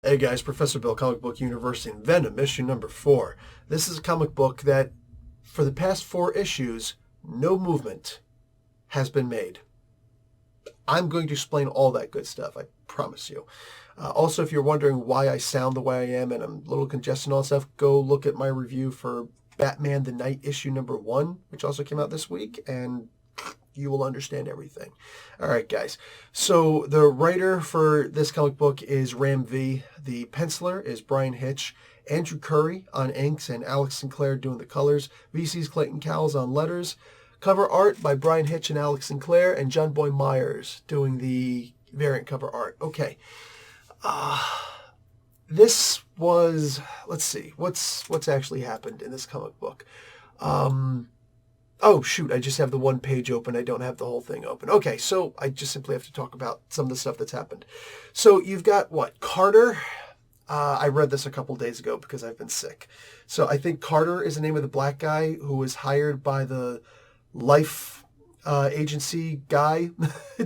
Hey guys, Professor Bill, Comic Book University, and Venom, issue number 4. This is a comic book that, for the past 4 issues, no movement has been made. I'm going to explain all that good stuff, I promise you. Also, if you're wondering why I sound the way I am and I'm a little congested and all that stuff, go look at my review for Batman the Night issue number 1, which also came out this week, and you will understand everything. All right, guys. So the writer for this comic book is Ram V. The penciler is Brian Hitch. Andrew Curry on inks and Alex Sinclair doing the colors. VC's Clayton Cowles on letters. Cover art by Brian Hitch and Alex Sinclair, and John Boy Myers doing the variant cover art. Okay. This was, let's see, what's actually happened in this comic book. Oh, shoot, I just have the one page open. I don't have the whole thing open. Okay, so I just simply have to talk about some of the stuff that's happened. So you've got, what, Carter? I read this a couple days ago because I've been sick. So I think Carter is the name of the black guy who was hired by the life agency guy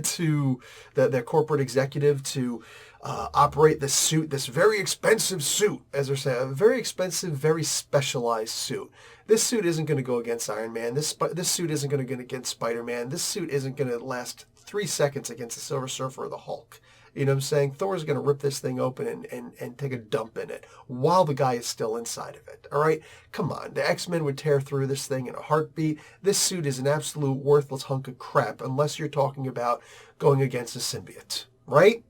to their corporate executive to operate this suit, this very expensive suit, as they're saying, a very expensive, very specialized suit. This suit isn't going to go against Iron Man. This suit isn't going to go against Spider-Man. This suit isn't going to last 3 seconds against the Silver Surfer or the Hulk. You know what I'm saying? Thor's going to rip this thing open and take a dump in it while the guy is still inside of it. All right? Come on. The X-Men would tear through this thing in a heartbeat. This suit is an absolute worthless hunk of crap unless you're talking about going against a symbiote. Right?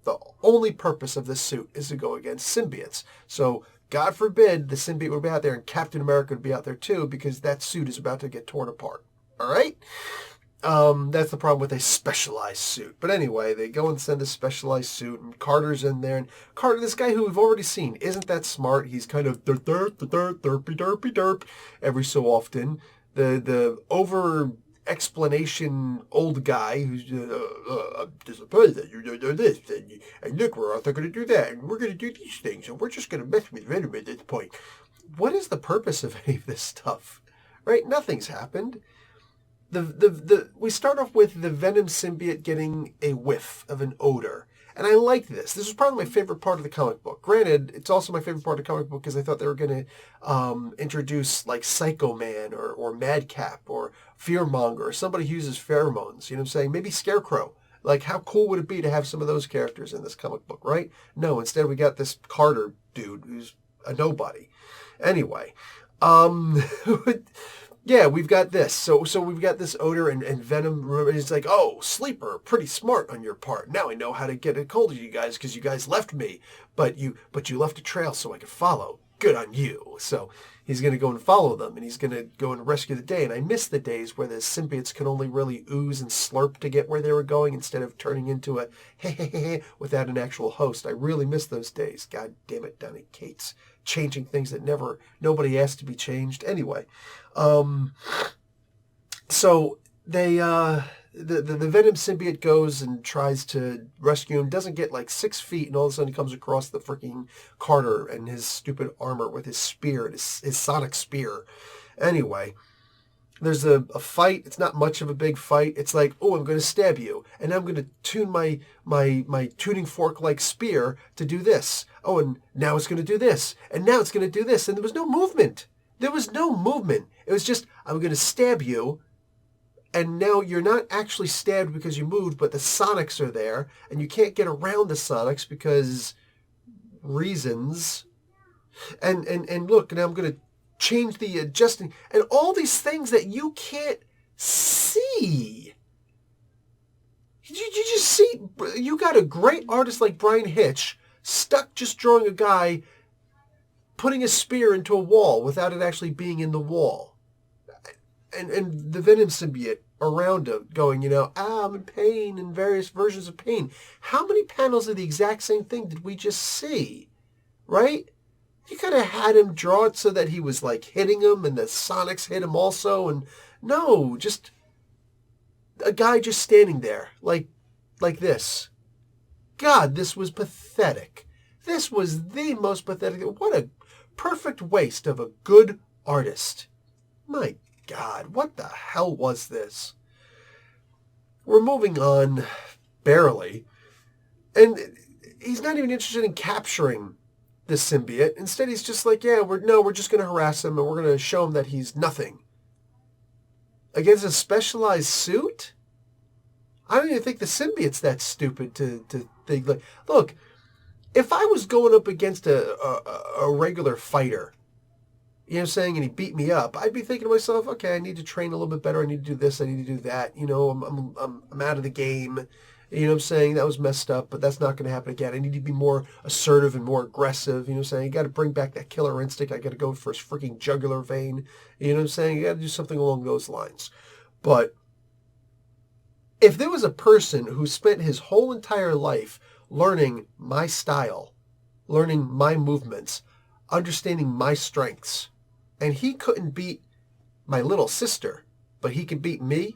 The only purpose of this suit is to go against symbiotes. So, God forbid the symbiote would be out there and Captain America would be out there too, because that suit is about to get torn apart. All right? That's the problem with a specialized suit. But anyway, they go and send a specialized suit, and Carter's in there. And Carter, this guy who we've already seen, isn't that smart. He's kind of derp every so often. The over explanation old guy who's I'm disappointed that you don't know this, and look, we're also going to do that, and we're going to do these things, and we're just going to mess with Venom at this point. What is the purpose of any of this stuff? Right? Nothing's happened. We start off with the Venom symbiote getting a whiff of an odor. And I like this. This is probably my favorite part of the comic book. Granted, it's also my favorite part of the comic book because I thought they were going to introduce like Psycho Man or Madcap or Fearmonger or somebody who uses pheromones. You know what I'm saying? Maybe Scarecrow. Like, how cool would it be to have some of those characters in this comic book, right? No, instead we got this Carter dude who's a nobody. Anyway, yeah, we've got this. So we've got this odor and Venom. It's like, oh, Sleeper, pretty smart on your part. Now I know how to get a hold of you guys because you guys left me, but you left a trail so I could follow. Good on you. So he's going to go and follow them, and he's going to go and rescue the day. And I miss the days where the symbiotes could only really ooze and slurp to get where they were going instead of turning into a without an actual host. I really miss those days. God damn it, Donny Cates. Changing things that nobody asked to be changed. Anyway, so they the Venom symbiote goes and tries to rescue him, doesn't get like 6 feet, and all of a sudden he comes across the freaking Carter and his stupid armor with his spear, his sonic spear. Anyway, there's a fight. It's not much of a big fight. It's like, oh, I'm going to stab you, and I'm going to tune my tuning fork like spear to do this. Oh, and now it's going to do this, and now it's going to do this, and there was no movement. There was no movement. It was just, I'm going to stab you, and now you're not actually stabbed because you moved, but the sonics are there, and you can't get around the sonics because reasons. And look, now I'm going to change the adjusting, and all these things that you can't see. You just see, you got a great artist like Brian Hitch stuck just drawing a guy putting a spear into a wall without it actually being in the wall. And the Venom symbiote around him going, I'm in pain and various versions of pain. How many panels of the exact same thing did we just see? Right? You could have had him draw it so that he was like hitting him and the sonics hit him also. And no, just a guy just standing there like this. God, this was pathetic. This was the most pathetic. What a perfect waste of a good artist. My God, what the hell was this? We're moving on, barely. And he's not even interested in capturing the symbiote. Instead, he's just like, yeah, we're just going to harass him and we're going to show him that he's nothing. Against a specialized suit? I don't even think the symbiote's that stupid to think like, look, if I was going up against a regular fighter, you know what I'm saying, and he beat me up, I'd be thinking to myself, okay, I need to train a little bit better. I need to do this. I need to do that. You know, I'm out of the game. You know what I'm saying? That was messed up, but that's not going to happen again. I need to be more assertive and more aggressive. You know what I'm saying? You got to bring back that killer instinct. I got to go for his freaking jugular vein. You know what I'm saying? You got to do something along those lines. But if there was a person who spent his whole entire life learning my style, learning my movements, understanding my strengths, and he couldn't beat my little sister, but he could beat me,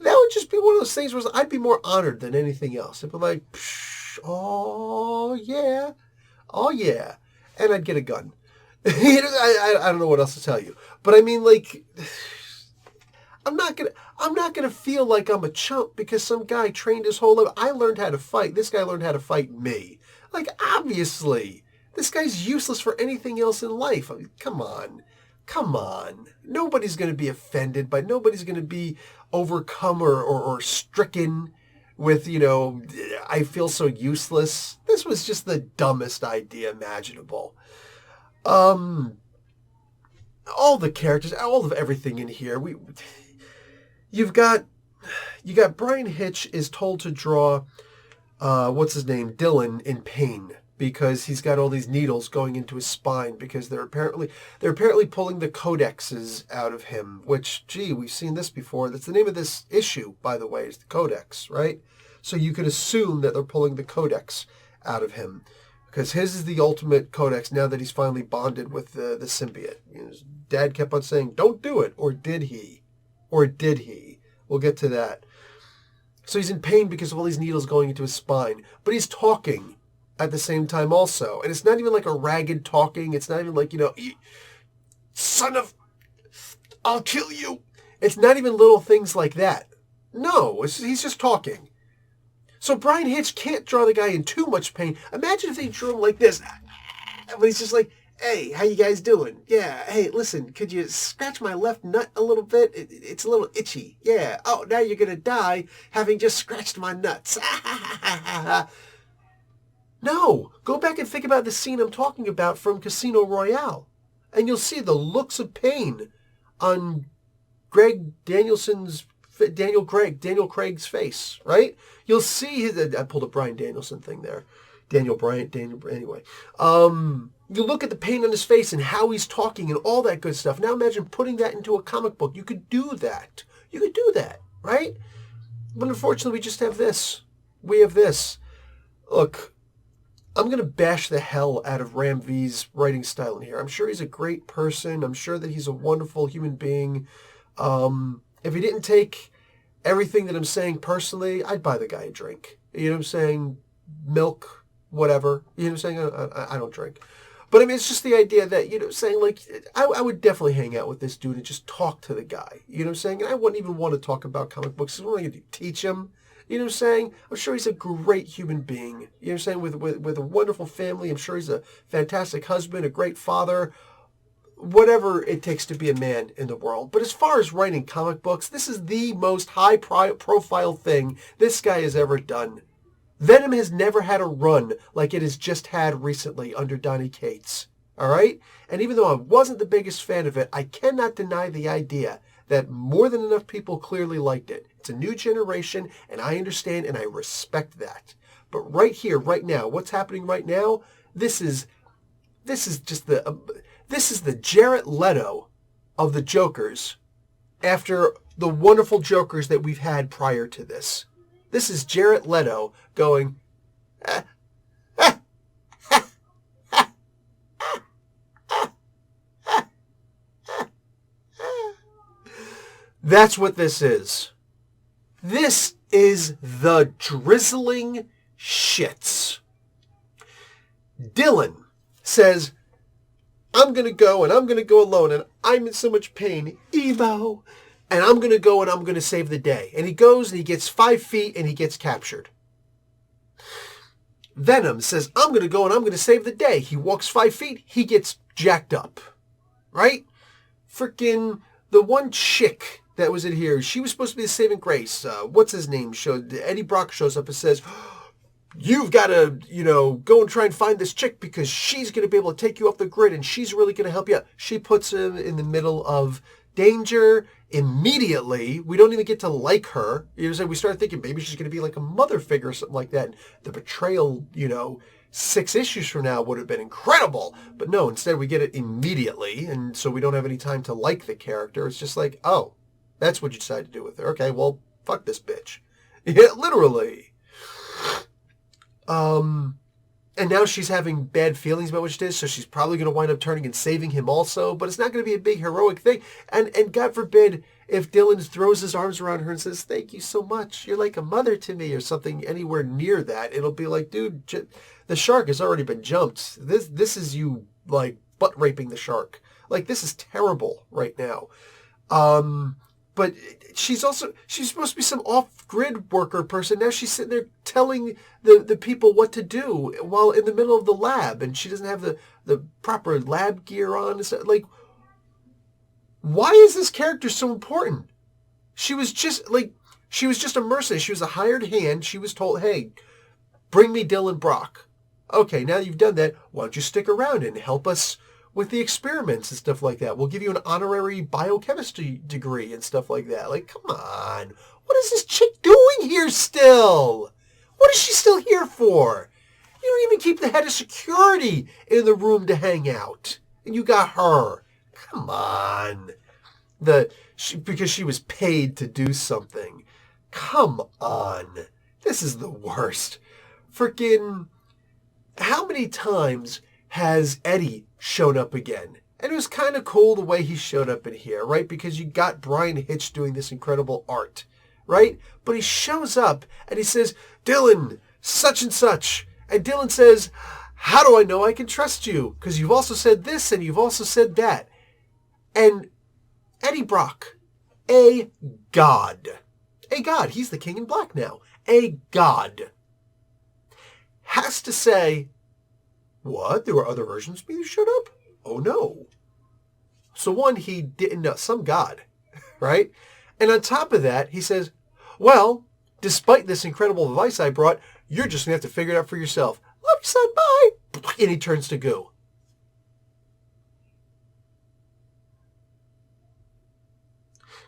that would just be one of those things where I'd be more honored than anything else. I'd be like, oh yeah, and I'd get a gun. You know, I don't know what else to tell you, but I mean, like, I'm not gonna feel like I'm a chump because some guy trained his whole life. I learned how to fight. This guy learned how to fight me. Like, obviously, this guy's useless for anything else in life. I mean, come on. Nobody's going to be offended by, nobody's going to be overcome or stricken with, you know, I feel so useless. This was just the dumbest idea imaginable. All the characters, all of everything in here. You got Brian Hitch is told to draw, what's his name, Dylan, in pain because he's got all these needles going into his spine because they're apparently pulling the codexes out of him. Which, gee, we've seen this before. That's the name of this issue, by the way, is the codex, right? So you could assume that they're pulling the codex out of him because his is the ultimate codex now that he's finally bonded with the symbiote. You know, his dad kept on saying, "Don't do it," or did he? Or did he? We'll get to that. So he's in pain because of all these needles going into his spine. But he's talking at the same time also. And it's not even like a ragged talking. It's not even like, you know, son of, I'll kill you. It's not even little things like that. No, he's just talking. So Brian Hitch can't draw the guy in too much pain. Imagine if they drew him like this. But he's just like, hey, how you guys doing? Yeah, hey, listen, could you scratch my left nut a little bit? It's a little itchy. Yeah. Oh, now you're going to die having just scratched my nuts. No, go back and think about the scene I'm talking about from Casino Royale. And you'll see the looks of pain on Daniel Craig's face, right? You'll see I pulled a Bryan Danielson thing there. Anyway. You look at the pain on his face and how he's talking and all that good stuff. Now imagine putting that into a comic book. You could do that. Right? But unfortunately, we just have this. We have this. Look, I'm going to bash the hell out of Ram V's writing style in here. I'm sure he's a great person. I'm sure that he's a wonderful human being. If he didn't take everything that I'm saying personally, I'd buy the guy a drink. You know what I'm saying? Milk, whatever. You know what I'm saying? I don't drink. But I mean, it's just the idea that, you know, saying like, I would definitely hang out with this dude and just talk to the guy. You know what I'm saying? And I wouldn't even want to talk about comic books. What am I going to do? Teach him? You know what I'm saying? I'm sure he's a great human being. You know what I'm saying? With a wonderful family. I'm sure he's a fantastic husband, a great father. Whatever it takes to be a man in the world. But as far as writing comic books, this is the most high-profile thing this guy has ever done. Venom has never had a run like it has just had recently under Donny Cates. All right? And even though I wasn't the biggest fan of it, I cannot deny the idea that more than enough people clearly liked it. It's a new generation, and I understand and I respect that. But right here, right now, what's happening right now, this is just this is the Jared Leto of the Jokers after the wonderful Jokers that we've had prior to this. This is Jared Leto going, That's what this is. This is the drizzling shits. Dylan says, I'm going to go and I'm going to go alone and I'm in so much pain. Emo. And I'm going to go and I'm going to save the day. And he goes and he gets 5 feet and he gets captured. Venom says, I'm going to go and I'm going to save the day. He walks 5 feet. He gets jacked up. Right? Freaking the one chick that was in here, she was supposed to be the saving grace. What's his name? Eddie Brock shows up and says, you've got to, go and try and find this chick because she's going to be able to take you off the grid and she's really going to help you out. She puts him in the middle of danger immediately. We don't even get to like her. We start thinking maybe she's going to be like a mother figure or something like that. And the betrayal, 6 issues from now would have been incredible. But no, instead we get it immediately. And so we don't have any time to like the character. It's just like, oh, that's what you decided to do with her. Okay, well, fuck this bitch. Yeah, literally. And now she's having bad feelings about what she did, so she's probably going to wind up turning and saving him also, but it's not going to be a big heroic thing. And God forbid if Dylan throws his arms around her and says, thank you so much, you're like a mother to me, or something anywhere near that. It'll be like, dude, the shark has already been jumped. This is you, like, butt raping the shark. Like, this is terrible right now. But she's supposed to be some off-grid worker person. Now she's sitting there telling the people what to do while in the middle of the lab, and she doesn't have the proper lab gear on. And stuff. Like, why is this character so important? She was just a mercenary. She was a hired hand. She was told, hey, bring me Dylan Brock. Okay, now you've done that, why don't you stick around and help us with the experiments and stuff like that. We'll give you an honorary biochemistry degree and stuff like that. Like, come on. What is this chick doing here still? What is she still here for? You don't even keep the head of security in the room to hang out. And you got her. Come on. Because she was paid to do something. Come on. This is the worst. Freaking, how many times has Eddie shown up again? And it was kind of cool the way he showed up in here, right? Because you got Brian Hitch doing this incredible art, right? But he shows up and he says, Dylan, such and such. And Dylan says, how do I know I can trust you? Because you've also said this and you've also said that. And Eddie Brock, a god. A god. He's the king in black now. A god. Has to say, what? There were other versions of me who showed up? Oh no. So one, he didn't know. Some god. Right? And on top of that, he says, well, despite this incredible device I brought, you're just going to have to figure it out for yourself. Love you, son. Bye. And he turns to goo.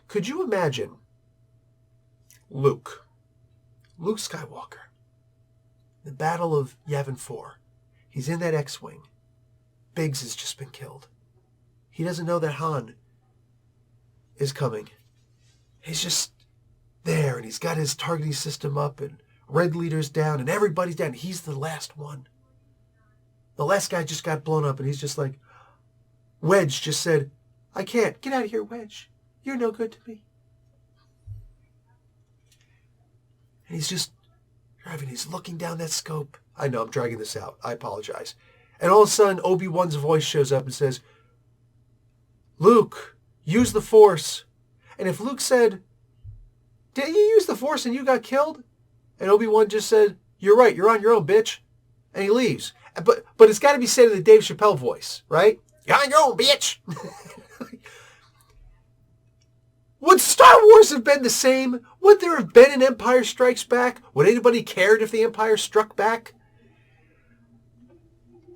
Could you imagine Luke Skywalker, the Battle of Yavin 4. He's in that X-Wing. Biggs has just been killed. He doesn't know that Han is coming. He's just there, and he's got his targeting system up, and Red Leader's down, and everybody's down. He's the last one. The last guy just got blown up, and he's just like, Wedge just said, I can't. Get out of here, Wedge. You're no good to me. And he's just driving. He's looking down that scope. I know, I'm dragging this out. I apologize. And all of a sudden, Obi-Wan's voice shows up and says, Luke, use the Force. And if Luke said, did you use the Force and you got killed? And Obi-Wan just said, you're right, you're on your own, bitch. And he leaves. But it's got to be said in the Dave Chappelle voice, right? You're on your own, bitch. Would Star Wars have been the same? Would there have been an Empire Strikes Back? Would anybody cared if the Empire struck back?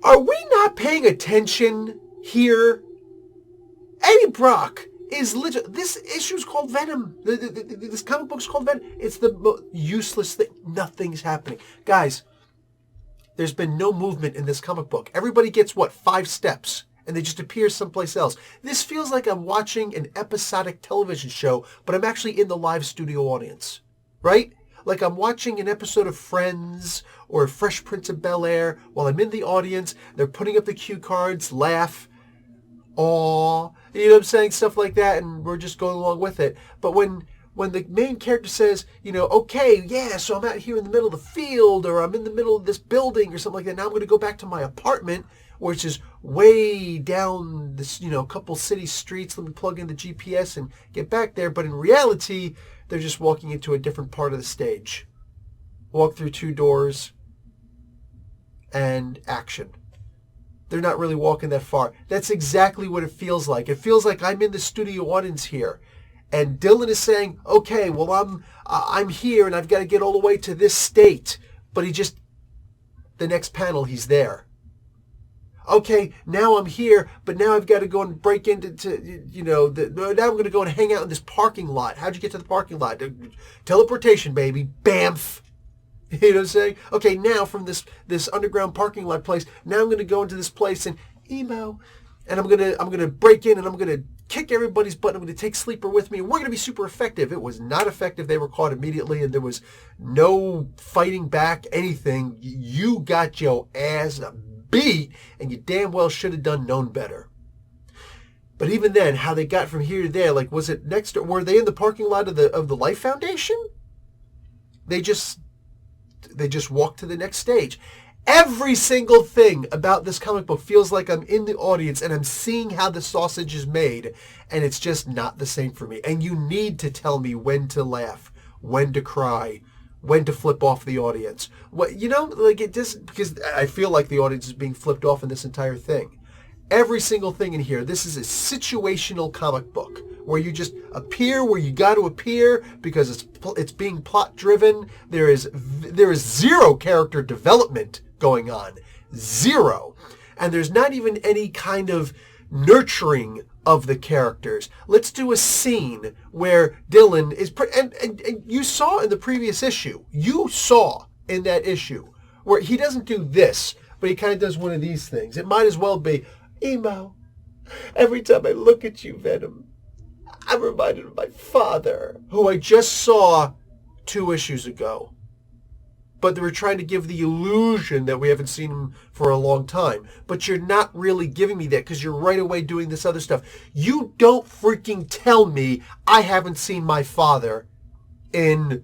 Are we not paying attention here? Eddie Brock is literally... This issue's called Venom. This comic book's called Venom. It's the most useless thing. Nothing's happening. Guys, there's been no movement in this comic book. Everybody gets, 5 steps? And they just appear someplace else. This feels like I'm watching an episodic television show, but I'm actually in the live studio audience, right? Like I'm watching an episode of Friends or Fresh Prince of Bel-Air while I'm in the audience. They're putting up the cue cards, laugh, aw, you know what I'm saying? Stuff like that, and we're just going along with it. But when the main character says, okay, yeah, so I'm out here in the middle of the field, or I'm in the middle of this building or something like that, now I'm going to go back to my apartment, which is way down this, couple city streets. Let me plug in the GPS and get back there. But in reality, they're just walking into a different part of the stage. Walk through 2 doors. and action. They're not really walking that far. That's exactly what it feels like. It feels like I'm in the studio audience here, and Dylan is saying, "Okay, well, I'm here, and I've got to get all the way to this state." But the next panel, he's there. Okay, now I'm here, but now I've got to go and break into, now I'm going to go and hang out in this parking lot. How'd you get to the parking lot? Teleportation, baby. Bamf. You know what I'm saying? Okay, now from this underground parking lot place, now I'm going to go into this place and emo, and I'm gonna break in and I'm gonna kick everybody's butt. I'm gonna take Sleeper with me, and we're gonna be super effective. It was not effective. They were caught immediately, and there was no fighting back. Anything. You got your ass beat, and you damn well should have known better. But even then, how they got from here to there, like, was it next door? Were they in the parking lot of the Life Foundation? They just walked to the next stage. Every single thing about this comic book feels like I'm in the audience and I'm seeing how the sausage is made, and it's just not the same for me. And you need to tell me when to laugh, when to cry, when to flip off the audience. It just, because I feel like the audience is being flipped off in this entire thing. Every single thing in here, this is a situational comic book where you just appear where you got to appear because it's being plot driven. There is zero character development going on. Zero. And there's not even any kind of nurturing of the characters. Let's do a scene where Dylan is... And you saw in the previous issue, where he doesn't do this, but he kind of does one of these things. It might as well be, emo, every time I look at you, Venom, I'm reminded of my father, who I just saw 2 issues ago. But they were trying to give the illusion that we haven't seen him for a long time. But you're not really giving me that because you're right away doing this other stuff. You don't freaking tell me I haven't seen my father in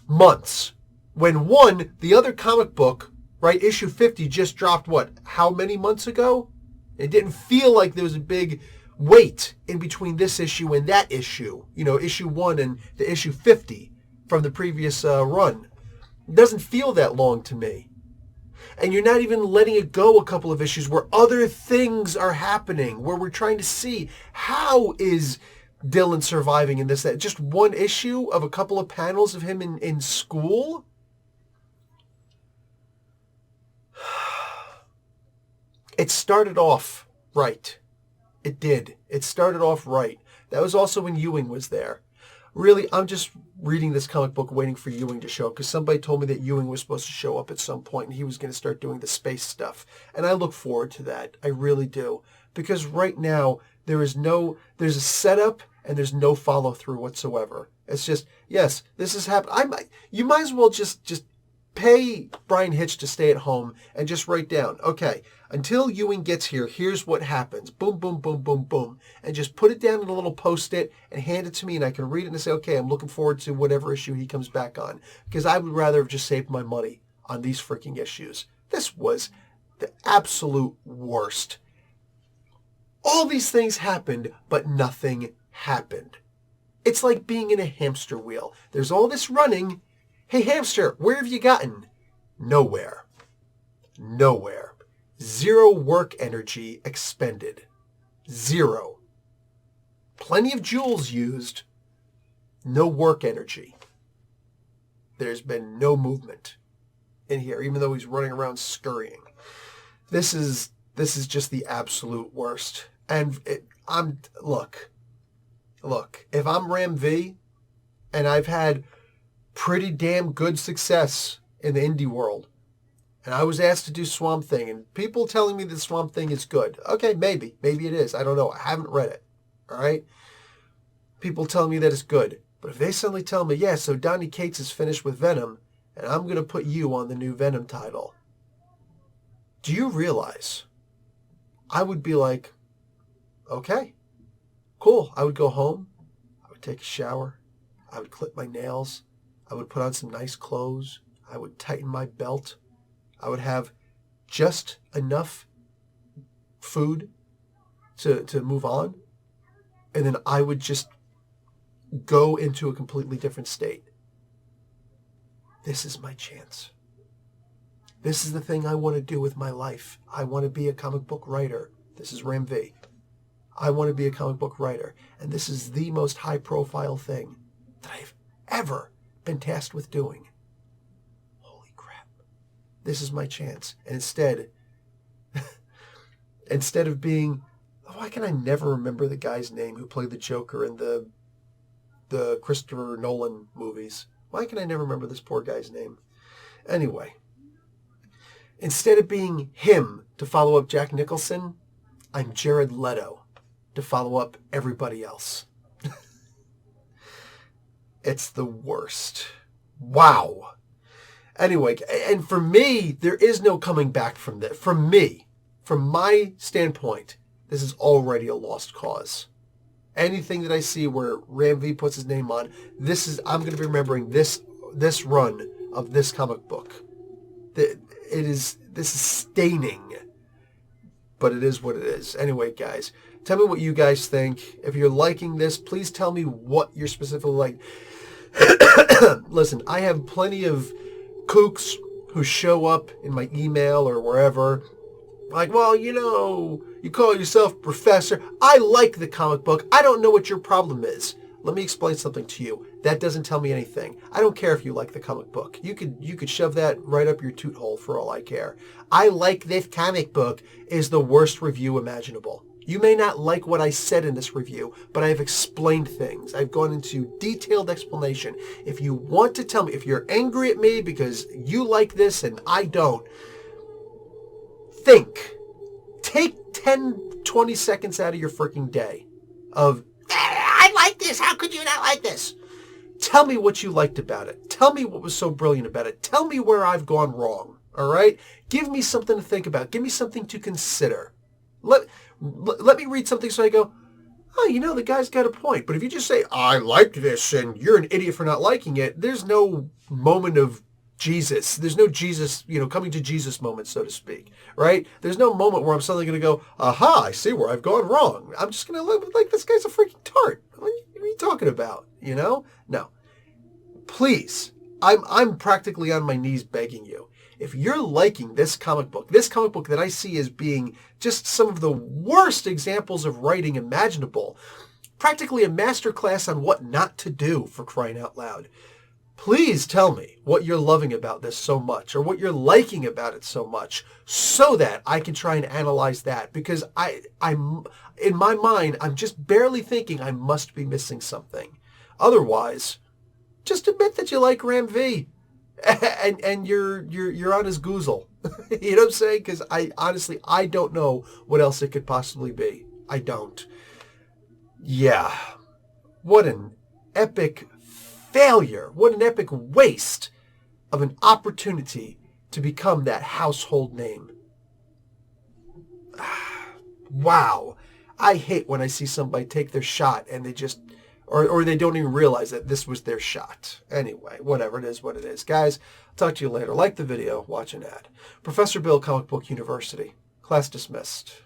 months. When the other comic book, right, issue 50 just dropped, how many months ago? It didn't feel like there was a big wait in between this issue and that issue. Issue 1 and the issue 50 from the previous run. It doesn't feel that long to me. And you're not even letting it go a couple of issues where other things are happening, where we're trying to see how is Dylan surviving in this, that. Just one issue of a couple of panels of him in school? It started off right. It did. It started off right. That was also when Ewing was there. Really, I'm just reading this comic book waiting for Ewing to show up because somebody told me that Ewing was supposed to show up at some point and he was going to start doing the space stuff. And I look forward to that. I really do. Because right now, there's a setup and there's no follow through whatsoever. It's just, yes, this has happened. You might as well just pay Brian Hitch to stay at home and just write down, okay, until Ewing gets here, here's what happens. Boom, boom, boom, boom, boom. And just put it down in a little Post-it and hand it to me and I can read it and say, okay, I'm looking forward to whatever issue he comes back on. Because I would rather have just saved my money on these freaking issues. This was the absolute worst. All these things happened, but nothing happened. It's like being in a hamster wheel. There's all this running. Hey, hamster, where have you gotten? Nowhere. Nowhere. Zero work energy expended. Zero. Plenty of jewels used. No work energy. There's been no movement in here, even though he's running around scurrying. This is just the absolute worst. And look, if I'm Ram V and I've had pretty damn good success in the indie world, and I was asked to do Swamp Thing, and people telling me that Swamp Thing is good. Okay, maybe it is. I don't know. I haven't read it. All right? People telling me that it's good. But if they suddenly tell me, yeah, so Donny Cates is finished with Venom, and I'm going to put you on the new Venom title, do you realize I would be like, okay, cool. I would go home. I would take a shower. I would clip my nails. I would put on some nice clothes. I would tighten my belt. I would have just enough food to move on. And then I would just go into a completely different state. This is my chance. This is the thing I want to do with my life. I want to be a comic book writer. This is Ram V. I want to be a comic book writer. And this is the most high-profile thing that I've ever been tasked with doing. Holy crap. This is my chance. And instead of being... Why can I never remember the guy's name who played the Joker in the Christopher Nolan movies? Why can I never remember this poor guy's name? Anyway, instead of being him to follow up Jack Nicholson, I'm Jared Leto to follow up everybody else. It's the worst. Wow. Anyway, and for me, there is no coming back from this. From me, from my standpoint, this is already a lost cause. Anything that I see where Ram V puts his name on, I'm going to be remembering this run of this comic book. This is staining, but it is what it is. Anyway, guys, tell me what you guys think. If you're liking this, please tell me what you're specifically like. Listen, I have plenty of kooks who show up in my email or wherever, like, well, you call yourself professor. I like the comic book. I don't know what your problem is. Let me explain something to you. That doesn't tell me anything. I don't care if you like the comic book. You could shove that right up your toot hole for all I care. I like this comic book is the worst review imaginable. You may not like what I said in this review, but I've explained things. I've gone into detailed explanation. If you want to tell me, if you're angry at me because you like this and I don't, think. Take 10, 20 seconds out of your freaking day of, I like this. How could you not like this? Tell me what you liked about it. Tell me what was so brilliant about it. Tell me where I've gone wrong. All right? Give me something to think about. Give me something to consider. Let me read something so I go, oh, the guy's got a point. But if you just say, I liked this and you're an idiot for not liking it, there's no moment of Jesus. There's no Jesus, coming to Jesus moment, so to speak, right? There's no moment where I'm suddenly going to go, aha, I see where I've gone wrong. I'm just going to live like this guy's a freaking tart. What are you talking about? No. Please, I'm practically on my knees begging you. If you're liking this comic book that I see as being just some of the worst examples of writing imaginable, practically a masterclass on what not to do, for crying out loud, please tell me what you're loving about this so much or what you're liking about it so much so that I can try and analyze that, because I'm in my mind, I'm just barely thinking I must be missing something. Otherwise, just admit that you like Ram V and you're on his goozle. You know what I'm saying? Because I don't know what else it could possibly be. I don't. Yeah. What an epic failure. What an epic waste of an opportunity to become that household name. Wow. I hate when I see somebody take their shot and they just, or they don't even realize that this was their shot. Anyway, whatever, it is what it is. Guys, I'll talk to you later. Like the video, watch an ad. Professor Bill, Comic Book University. Class dismissed.